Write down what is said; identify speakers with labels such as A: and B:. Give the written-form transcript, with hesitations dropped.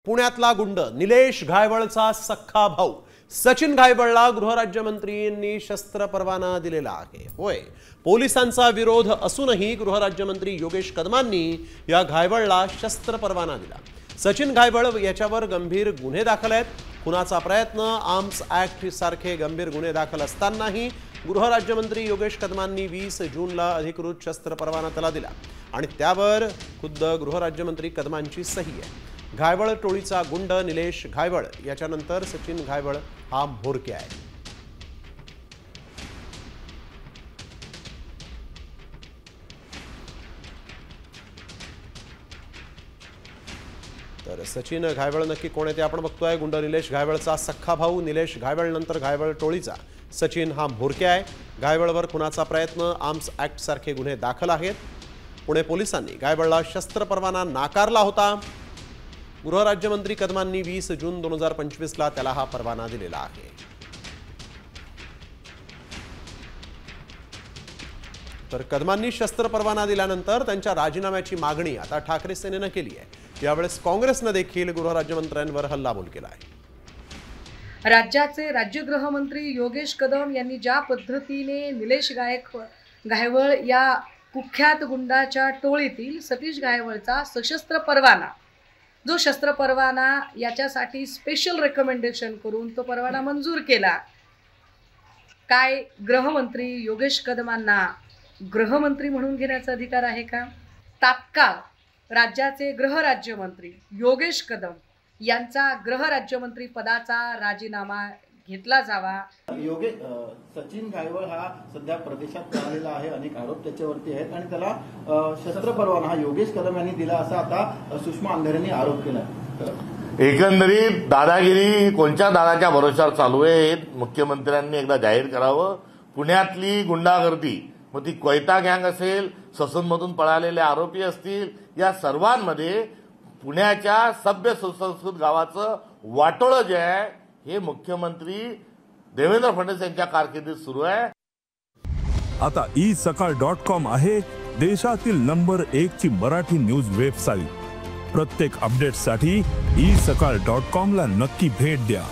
A: पुण्यातला गुंड निलेश घायवळचा सख्खा भाऊ सचिन घायवळला गृहराज्यमंत्रींनी शस्त्र परवाना दिलेला आहे। होय, पोलिसांचा विरोध असूनही गृहराज्यमंत्री योगेश कदमांनी या घायवळला शस्त्र परवाना दिला। सचिन घायवळ याच्यावर गंभीर गुन्हे दाखल आहेत। खुनाचा प्रयत्न, आर्म्स ऍक्ट सारखे गंभीर गुन्हे दाखल असतानाही गृहराज्यमंत्री योगेश कदमांनी 20 जूनला अधिकृत शस्त्र परवाना त्याला दिला आणि त्यावर खुद्द गृहराज्यमंत्री कदमांची सही आहे। घायवळ टोळीचा गुंड निलेश घायवळ याच्यानंतर सचिन घायवळ हा म्होरक्या आहे। तर सचिन घायवळ नक्की कोण आहे ते आपण बघतोय। गुंड निलेश घायवळचा सख्खा भाऊ निलेश घायवळ नंतर घायवळ टोळीचा सचिन हा म्होरक्या आहे। घायवळवर खुनाचा प्रयत्न, आर्म्स ऍक्ट सारखे गुन्हे दाखल आहेत। पुणे पोलिसांनी घायवळला शस्त्र परवाना नाकारला होता। गृहराज्यमंत्री कदमांनी 20 जून 2025 ला त्याला हा परवाना दिलेला आहे। तर कदमांनी शस्त्र परवाना दिल्यानंतर त्यांच्या राजीनाम्याची मागणी आता ठाकरे सेनेने केली आहे। यावेळेस काँग्रेसने देखील गृहराज्यमंत्र्यांवर हल्लाबोल केला आहे।
B: राज्याचे राज्यगृहमंत्री योगेश कदम यांनी ज्या पद्धतीने निलेश घायवळ या कुख्यात गुंडाच्या टोळीतील सतीश घायवळचा सशस्त्र परवाना, जो शस्त्र परवाना याच्यासाठी स्पेशल रेकमेंडेशन करून तो परवाना मंजूर केला, काय गृहमंत्री योगेश कदमांना गृहमंत्री म्हणून घेण्याचा अधिकार आहे का? तात्काळ राज्याचे गृहराज्यमंत्री योगेश कदम यांचा गृहराज्यमंत्री पदाचा राजीनामा घेतला जावा।
C: सचिन घायवळ हा सध्या प्रदेशात राहिलेला आहे, अनेक आरोप त्याच्यावरती आहेत आणि त्याला शस्त्र परवाना हा योगेश कदम यांनी दिला असा आता सुषमा अंधारेंनी आरोप केला।
D: एकंदरीत दादागिरी कोणत्या दादाच्या भरोशावर चालू आहे मुख्यमंत्र्यांनी एकदा जाहीर करावं। पुण्यातली गुंडागर्दी, मग ती कोयता गँग असेल, ससूनमधून पळालेले आरोपी असतील, या सर्वांमध्ये पुण्याच्या सभ्य सुसंस्कृत गावाचं वाटोळं जे आहे हे मुख्यमंत्री देवेंद्र फडणवीस यांच्या कारकिर्दीत सुरू आहे।
E: आता isakal.com आहे देशातील नंबर 1 ची मराठी न्यूज वेबसाईट। प्रत्येक अपडेटसाठी isakal.com ला नक्की भेट द्या।